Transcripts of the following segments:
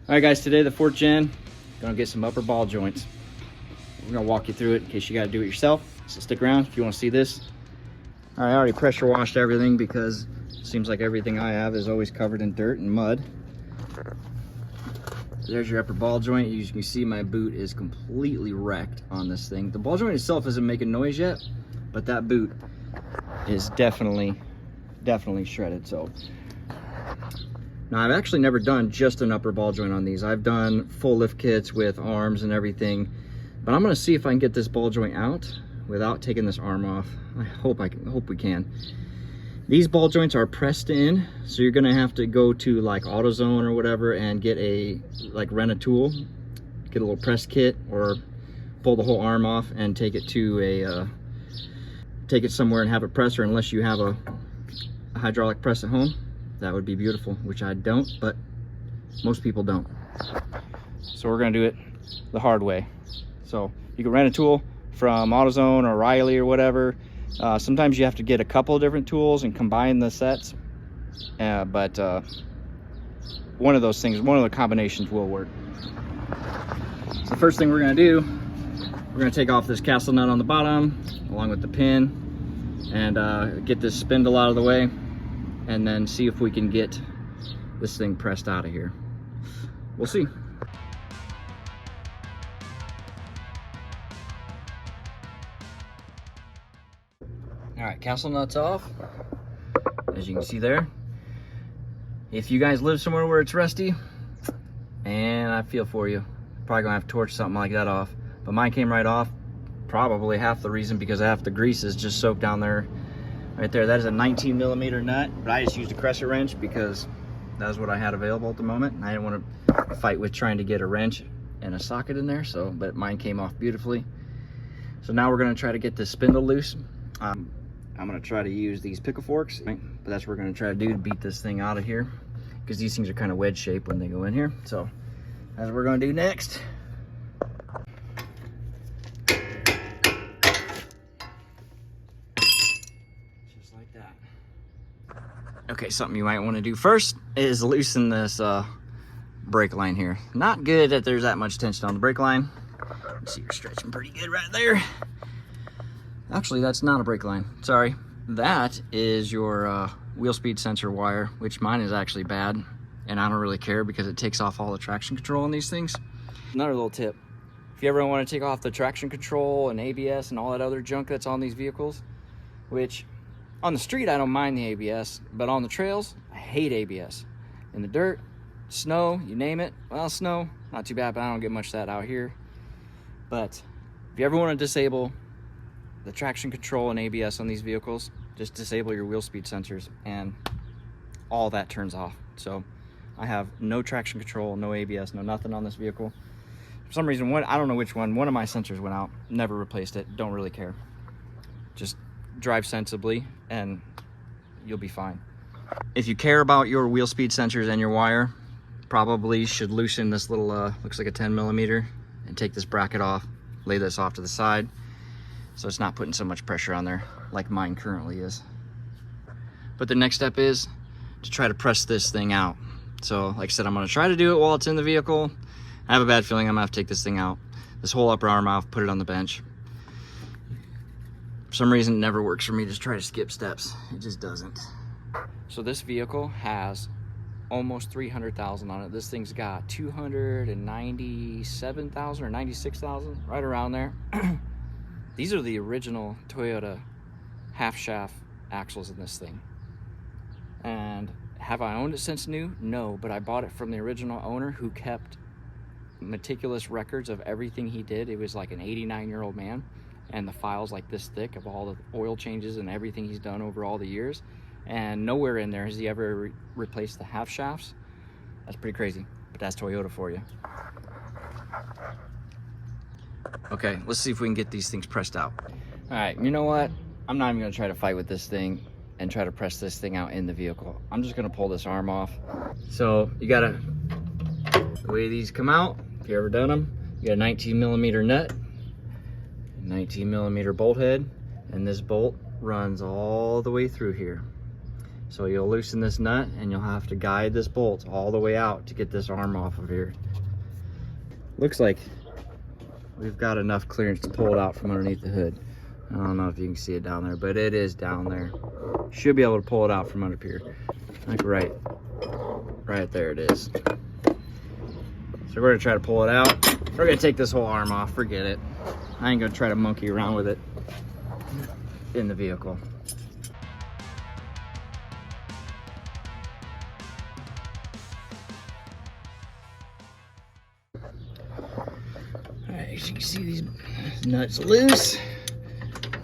All right, guys, today the 4th gen, gonna get some upper ball joints. We're gonna walk you through it in case you gotta do it yourself. So stick around if you wanna see this. All right, I already pressure washed everything because it seems like everything I have is always covered in dirt and mud. There's your upper ball joint. As you can see, my boot is completely wrecked on this thing. The ball joint itself isn't making noise yet, but that boot is definitely shredded. So now, I've actually never done just an upper ball joint on these. I've done full lift kits with arms and everything, but I'm gonna see if I can get this ball joint out without taking this arm off. I hope we can. These ball joints are pressed in, so you're gonna have to go to like AutoZone or whatever and get rent a tool, get a little press kit, or pull the whole arm off and take it to take it somewhere and have it pressed, or unless you have a hydraulic press at home. That would be beautiful, which I don't, but most people don't. So we're gonna do it the hard way. So you can rent a tool from AutoZone or Riley or whatever. Sometimes you have to get a couple of different tools and combine the sets, but one of those things, one of the combinations will work. So the first thing we're gonna do, we're gonna take off this castle nut on the bottom along with the pin and get this spindle out of the way, and then see if we can get this thing pressed out of here. We'll see. All right, castle nuts off, as you can see there. If you guys live somewhere where it's rusty, and I feel for you, probably gonna have to torch something like that off. But mine came right off, probably half the reason because half the grease is just soaked down there. Right there, that is a 19mm nut, but I just used a crescent wrench because that was what I had available at the moment. I didn't want to fight with trying to get a wrench and a socket in there, but mine came off beautifully. So now we're gonna try to get this spindle loose. I'm gonna try to use these pickle forks, but that's what we're gonna try to do to beat this thing out of here, because these things are kind of wedge shaped when they go in here. So that's what we're gonna do next. Okay, something you might want to do first is loosen this brake line here. Not good that there's that much tension on the brake line. You see, you're stretching pretty good right there. Actually, that's not a brake line. Sorry. That is your wheel speed sensor wire, which mine is actually bad, and I don't really care because it takes off all the traction control on these things. Another little tip. If you ever want to take off the traction control and ABS and all that other junk that's on these vehicles, which on the street, I don't mind the ABS, but on the trails, I hate ABS. In the dirt, snow, you name it. Well, snow, not too bad, but I don't get much of that out here. But if you ever want to disable the traction control and ABS on these vehicles, just disable your wheel speed sensors and all that turns off. So I have no traction control, no ABS, no nothing on this vehicle. For some reason, I don't know which one of my sensors went out. Never replaced it, don't really care. Just drive sensibly and you'll be fine. If you care about your wheel speed sensors and your wire, probably should loosen this little looks like a 10mm, and take this bracket off, lay this off to the side so it's not putting so much pressure on there like mine currently is. But the next step is to try to press this thing out. So like I said, I'm going to try to do it while it's in the vehicle. I have a bad feeling I'm gonna have to take this thing out, this whole upper arm off, put it on the bench. For some reason, it never works for me to try to skip steps. It just doesn't. So this vehicle has almost 300,000 on it. This thing's got 297,000 or 96,000, right around there. These are the original Toyota half shaft axles in this thing. And have I owned it since new? No, but I bought it from the original owner who kept meticulous records of everything he did. It was like an 89-year-old man. And the files like this thick of all the oil changes and everything he's done over all the years, and nowhere in there has he ever replaced the half shafts. That's pretty crazy, but that's Toyota for you. Okay, let's see if we can get these things pressed out. All right, you know what? I'm not even gonna try to fight with this thing and try to press this thing out in the vehicle. I'm just gonna pull this arm off. So you gotta, the way these come out, if you ever done them, you got a 19mm nut, 19mm bolt head, and this bolt runs all the way through here. So you'll loosen this nut and you'll have to guide this bolt all the way out to get this arm off of here. Looks like we've got enough clearance to pull it out from underneath the hood. I don't know if you can see it down there, but it is down there. Should be able to pull it out from under here. Like right there it is. So we're gonna try to pull it out. We're gonna take this whole arm off, forget it. I ain't gonna try to monkey around with it in the vehicle. Alright, as you can see, these nuts loose.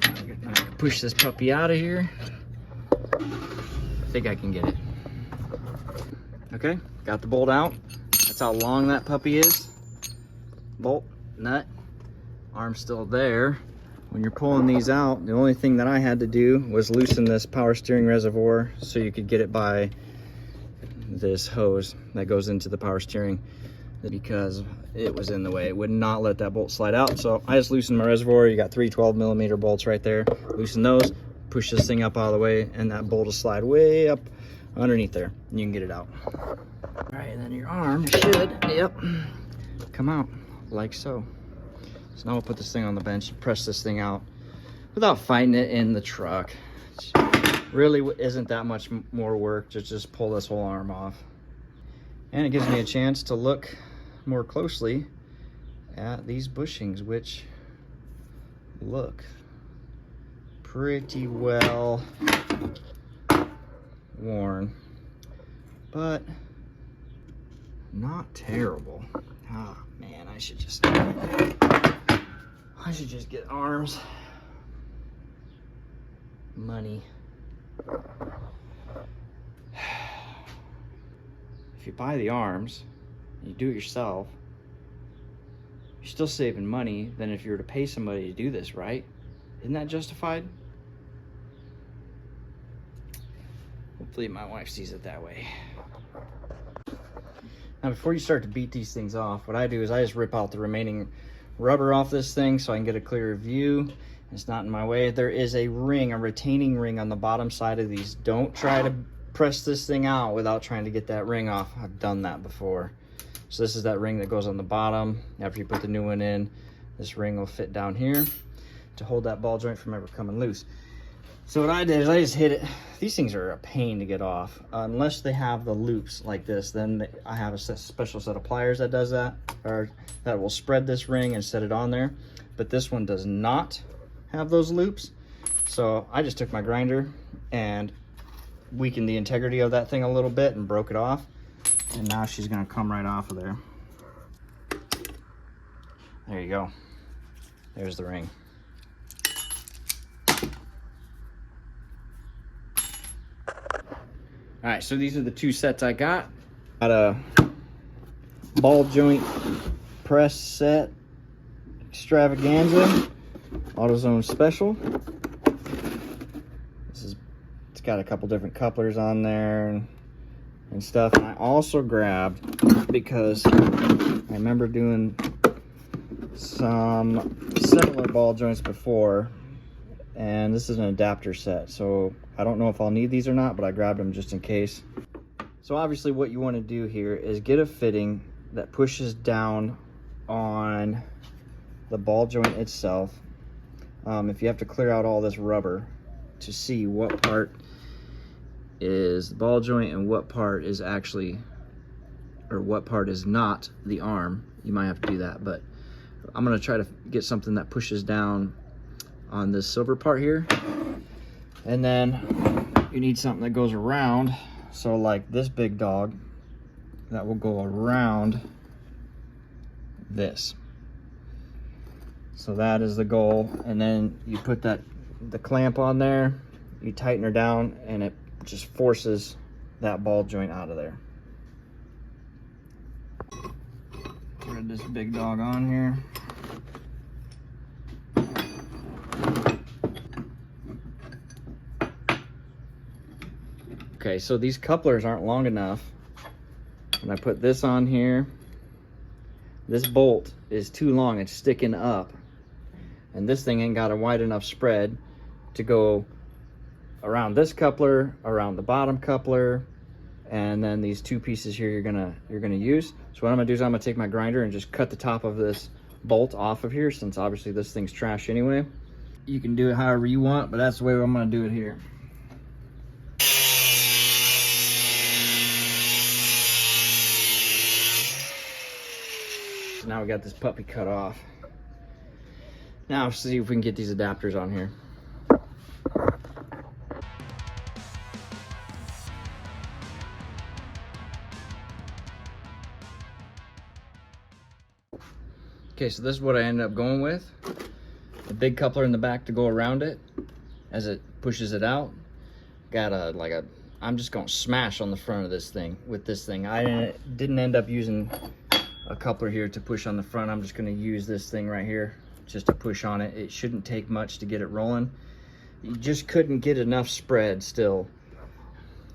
I can push this puppy out of here. I think I can get it. Okay, got the bolt out. That's how long that puppy is. Bolt, nut, arm still there. When you're pulling these out, the only thing that I had to do was loosen this power steering reservoir so you could get it by this hose that goes into the power steering, because it was in the way. It would not let that bolt slide out. So I just loosened my reservoir. You got three 12mm bolts right there. Loosen those, push this thing up out of the way, and that bolt will slide way up underneath there, and you can get it out. All right, and then your arm should, yep, come out like so. So now we'll put this thing on the bench and press this thing out without fighting it in the truck. It really isn't that much more work to just pull this whole arm off. And it gives me a chance to look more closely at these bushings, which look pretty well worn, but not terrible. Oh man, I should just get arms. Money. If you buy the arms, you do it yourself, you're still saving money than if you were to pay somebody to do this, right? Isn't that justified? Hopefully my wife sees it that way. Now before you start to beat these things off, what I do is I just rip out the remaining rubber off this thing so I can get a clearer view. It's not in my way. There is a ring, a retaining ring on the bottom side of these. Don't try to press this thing out without trying to get that ring off. I've done that before. So this is that ring that goes on the bottom. After you put the new one in, this ring will fit down here to hold that ball joint from ever coming loose. So what I did is I just hit it. These things are a pain to get off. Unless they have the loops like this, then I have a special set of pliers that does that, or that will spread this ring and set it on there. But this one does not have those loops. So I just took my grinder and weakened the integrity of that thing a little bit and broke it off. And now she's gonna come right off of there. There you go. There's the ring. All right, so these are the two sets I got. Got a ball joint press set extravaganza, AutoZone special. It's got a couple different couplers on there and stuff. And I also grabbed, because I remember doing some similar ball joints before, and this is an adapter set, so I don't know if I'll need these or not, but I grabbed them just in case. So obviously what you want to do here is get a fitting that pushes down on the ball joint itself. If you have to clear out all this rubber to see what part is the ball joint and what part is actually, or what part is not the arm, you might have to do that. But I'm going to try to get something that pushes down on this silver part here. And then you need something that goes around. So like this big dog, that will go around this. So that is the goal. And then you put the clamp on there, you tighten her down, and it just forces that ball joint out of there. Thread this big dog on here. Okay, so these couplers aren't long enough. When I put this on here, this bolt is too long, it's sticking up. And this thing ain't got a wide enough spread to go around this coupler, around the bottom coupler, and then these two pieces here you're gonna use. So what I'm gonna do is I'm gonna take my grinder and just cut the top of this bolt off of here, since obviously this thing's trash anyway. You can do it however you want, but that's the way I'm gonna do it here. So now we got this puppy cut off. Now let's see if we can get these adapters on here. Okay, so this is what I ended up going with. The big coupler in the back to go around it as it pushes it out. Got I'm just gonna smash on the front of this thing with this thing. I didn't end up using a coupler here to push on the front. I'm just gonna use this thing right here just to push on it. It shouldn't take much to get it rolling. You just couldn't get enough spread still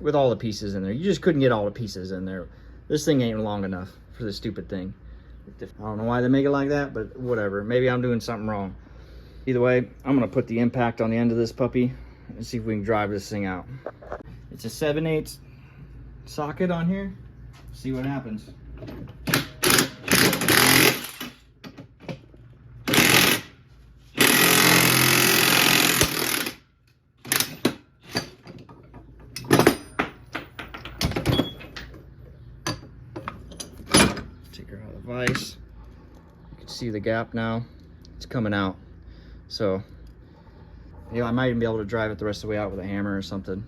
with all the pieces in there. You just couldn't get all the pieces in there. This thing ain't long enough for this stupid thing. I don't know why they make it like that, but whatever. Maybe I'm doing something wrong. Either way, I'm gonna put the impact on the end of this puppy and see if we can drive this thing out. It's a 7/8 socket on here. See what happens. Take her out of the vise. You can see the gap now. It's coming out. So, you know, I might even be able to drive it the rest of the way out with a hammer or something.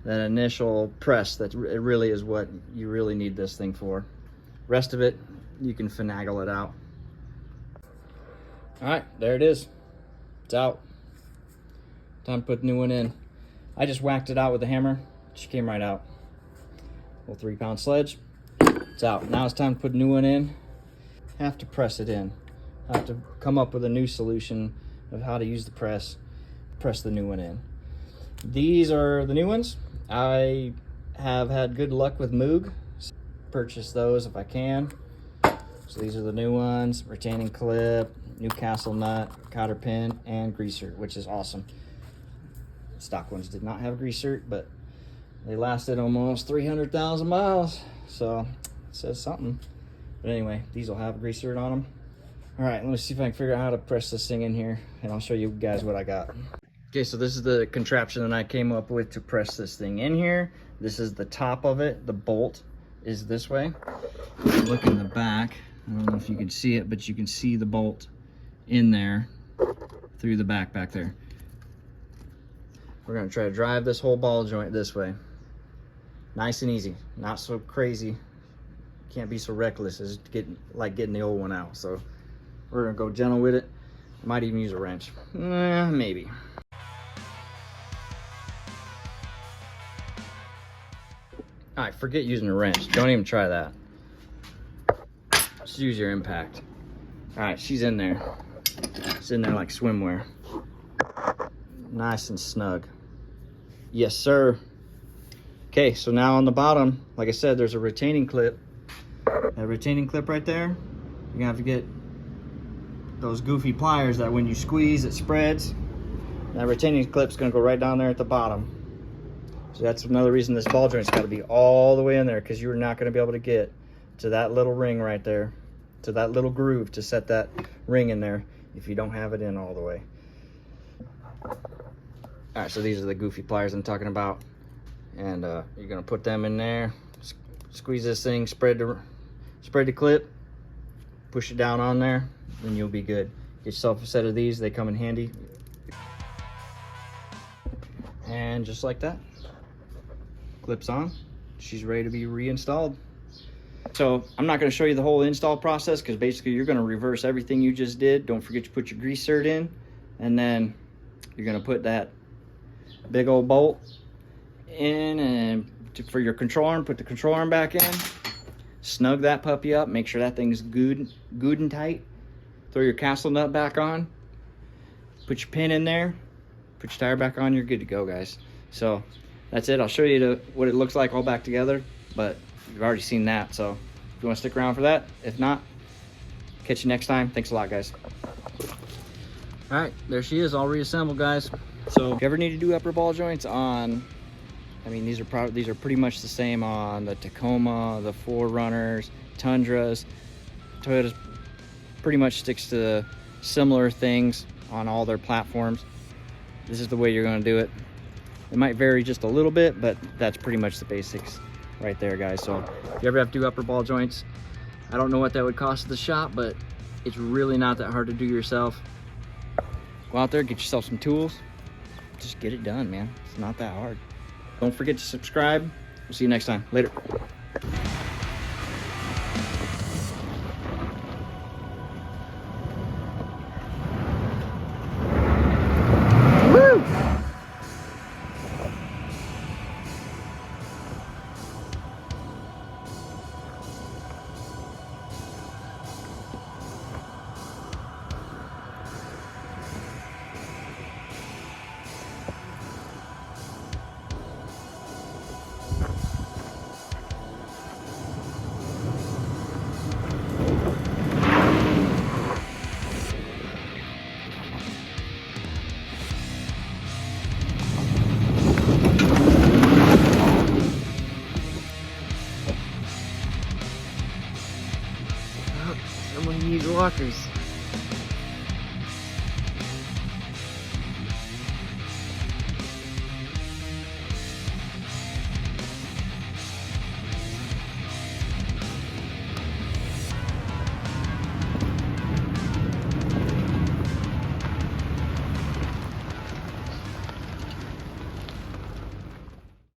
That initial press, it really is what you really need this thing for. Rest of it, you can finagle it out. All right, there it is. It's out. Time to put the new one in. I just whacked it out with a hammer. She came right out. Little 3-pound sledge. It's out. Now it's time to put a new one in. Have to press it in. Have to come up with a new solution of how to use the press the new one in. These are the new ones. I have had good luck with Moog. Purchase those if I can. So these are the new ones: retaining clip, Newcastle nut, cotter pin, and greaser, which is awesome. Stock ones did not have a greaser, but they lasted almost 300,000 miles, so it says something. But anyway, these will have a greaser on them. All right, let me see if I can figure out how to press this thing in here, and I'll show you guys what I got. Okay, so this is the contraption that I came up with to press this thing in here. This is the top of it. The bolt is this way. Look in the back. I don't know if you can see it, but you can see the bolt in there through the back there. We're gonna try to drive this whole ball joint this way. Nice and easy, not so crazy. Can't be so reckless as getting the old one out. So we're gonna go gentle with it. I might even use a wrench. Maybe. All right, forget using a wrench. Don't even try that. Just use your impact. All right, she's in there. She's in there like swimwear. Nice and snug. Yes, sir. Okay, so now on the bottom, like I said, there's a retaining clip. That retaining clip right there, you're gonna have to get those goofy pliers that when you squeeze, it spreads. That retaining clip's gonna go right down there at the bottom. So that's another reason this ball joint's gotta be all the way in there, because you're not gonna be able to get to that little ring right there, to that little groove to set that ring in there if you don't have it in all the way. All right, so these are the goofy pliers I'm talking about. And you're gonna put them in there, squeeze this thing, spread the clip, push it down on there, then you'll be good. Get yourself a set of these, they come in handy. And just like that, clips on, she's ready to be reinstalled. So I'm not gonna show you the whole install process, because basically you're gonna reverse everything you just did. Don't forget to put your grease cert in, and then you're gonna put that big old bolt in, and for your control arm, put the control arm back in, snug that puppy up, make sure that thing's good and tight. Throw your castle nut back on, put your pin in there, put your tire back on, you're good to go, guys. So that's it. I'll show you what it looks like all back together, but you've already seen that. So if you want to stick around for that, if not, catch you next time. Thanks a lot, guys. All right, there she is, all reassembled, guys. So if you ever need to do upper ball joints on, I mean, these are pretty much the same on the Tacoma, the 4Runners, Tundras. Toyota pretty much sticks to similar things on all their platforms. This is the way you're going to do it. It might vary just a little bit, but that's pretty much the basics right there, guys. So if you ever have to do upper ball joints, I don't know what that would cost at the shop, but it's really not that hard to do yourself. Go out there, get yourself some tools, just get it done, man. It's not that hard. Don't forget to subscribe. We'll see you next time. Later. Someone needs walkers.